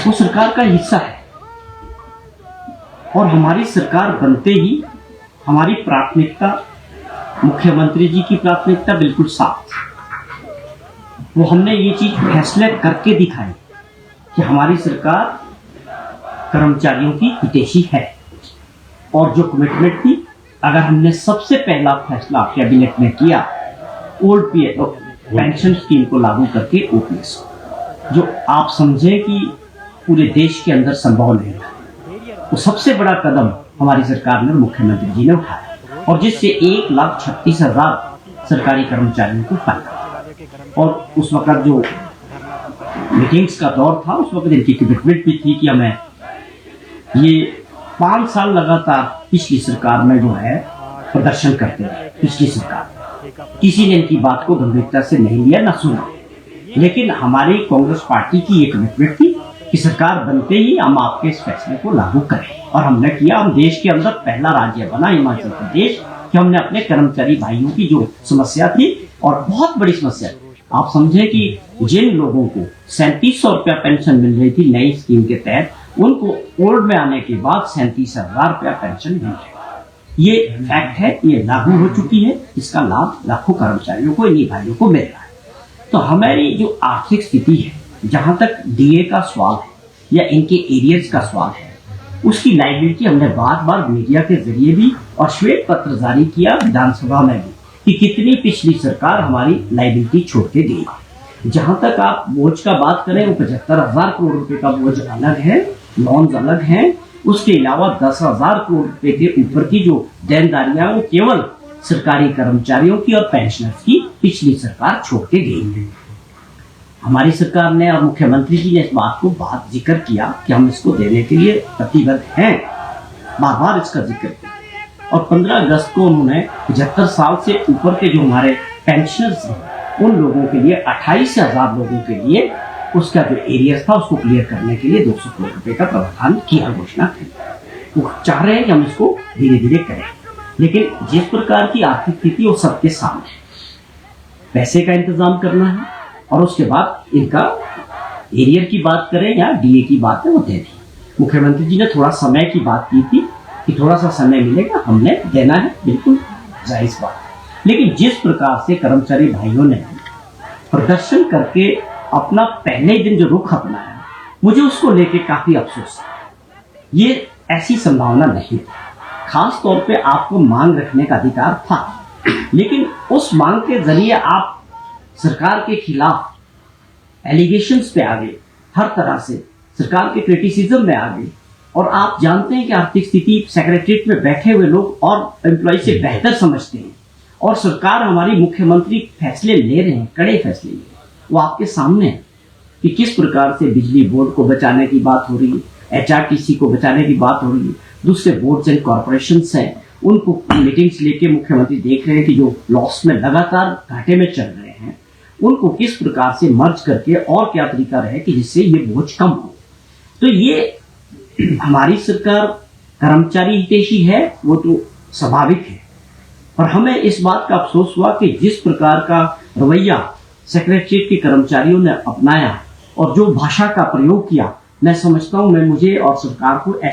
वो सरकार का हिस्सा है। और हमारी सरकार बनते ही हमारी प्राथमिकता, मुख्यमंत्री जी की प्राथमिकता बिल्कुल साफ थी। वो हमने ये चीज फैसले करके दिखाई कि हमारी सरकार कर्मचारियों की हितैषी है। और जो कमिटमेंट थी, अगर हमने सबसे पहला फैसला कैबिनेट में किया ओल्ड पेंशन स्कीम को लागू करके ओपीएस, जो आप समझे कि पूरे देश के अंदर संभव नहीं था, वो सबसे बड़ा कदम हमारी सरकार ने, मुख्यमंत्री जी ने उठाया, और जिससे 1,36,000 सरकारी कर्मचारियों को फायदा। और उस वक्त जो मीटिंग्स का दौर था, उस वक्त इनकी कमिटमेंट भी थी कि हमें ये 5 साल लगातार पिछली सरकार में जो है प्रदर्शन करते रहे। पिछली सरकार किसी ने इनकी बात को गंभीरता से नहीं लिया, न सुना। लेकिन हमारी कांग्रेस पार्टी की ये कमिटमेंट थी कि सरकार बनते ही हम आपके इस फैसले को लागू करें। और हमने किया। हम देश के अंदर पहला राज्य बना, हिमाचल प्रदेश, कि हमने अपने कर्मचारी भाइयों की जो समस्या थी, और बहुत बड़ी समस्या थी, आप समझे कि जिन लोगों को 3700 रुपया पेंशन मिल रही थी नई स्कीम के तहत, उनको ओल्ड में आने के बाद 37,000 रुपया पेंशन मिल रही है। ये फैक्ट है, ये लागू हो चुकी है। इसका लाभ लाखों कर्मचारियों को, इन्हीं भाइयों को मिल रहा है। तो हमारी जो आर्थिक स्थिति है, जहां तक डीए का सवाल है या इनके एरियर्स का सवाल है, उसकी लायबिलिटी हमने बार बार मीडिया के जरिए भी और श्वेत पत्र जारी किया विधानसभा में भी, कि कितनी पिछली सरकार हमारी लायबिलिटी छोड़ के गई। जहां तक आप बोझ का बात करें, वो 75,000 करोड़ रुपए का बोझ अलग है, लॉन्स अलग हैं। उसके अलावा 10,000 करोड़ रुपए के ऊपर की जो देनदारियां, वो केवल सरकारी कर्मचारियों की और पेंशनर्स की पिछली सरकार छोड़ के गई। हमारी सरकार ने और मुख्यमंत्री जी ने इस बात को जिक्र किया कि हम इसको देने के लिए प्रतिबद्ध हैं, बार बार इसका जिक्र किया। और 15 अगस्त को उन्होंने 75 साल से ऊपर के जो हमारे पेंशनर्स हैं, उन लोगों के लिए 28,000 लोगों के लिए उसका जो एरिया था उसको क्लियर करने के लिए 200 करोड़ रुपए का प्रावधान किया, घोषणा की। वो चाह रहे हैं कि हम इसको धीरे धीरे करें। लेकिन जिस प्रकार की आर्थिक स्थिति वो सबके सामने, पैसे का इंतजाम करना है, और उसके बाद इनका एरियर की बात करें या डीए की बात है, वो दे दी। मुख्यमंत्री जी ने थोड़ा समय की बात की थी कि थोड़ा सा समय मिलेगा, हमने देना है, बिल्कुल जायज बात। लेकिन जिस प्रकार से कर्मचारी भाइयों ने प्रदर्शन करके अपना पहले दिन जो रुख अपनाया, मुझे उसको लेके काफी अफसोस है। ये ऐसी संभावना नहीं थी। खास तौर पे आपको मांग रखने का अधिकार था, लेकिन उस मांग के जरिए आप सरकार के खिलाफ एलिगेशंस पे आ गए, हर तरह से सरकार के क्रिटिसिज्म में आ गए। और आप जानते हैं कि आर्थिक स्थिति सेक्रेटरीट में बैठे हुए लोग और एम्प्लॉय से बेहतर समझते हैं, और सरकार, हमारी मुख्यमंत्री फैसले ले रहे हैं, कड़े फैसले ले रहे हैं। वो आपके सामने है कि किस प्रकार से बिजली बोर्ड को बचाने की बात हो रही है, एचआरटीसी को बचाने की बात हो रही है, दूसरे बोर्ड्स एंड कॉर्पोरेशंस हैं, उनको मीटिंग्स लेके मुख्यमंत्री देख रहे हैं कि जो लॉस में लगातार घाटे में चल रहे हैं, उनको किस प्रकार से मर्ज करके और क्या तरीका रहे कि जिससे ये बोझ कम हो। तो ये हमारी सरकार कर्मचारी हितैषी है, वो तो स्वाभाविक है। और हमें इस बात का अफसोस हुआ कि जिस प्रकार का रवैया सेक्रेटरीट के कर्मचारियों ने अपनाया और जो भाषा का प्रयोग किया, मैं समझता हूं, मैं मुझे और सरकार को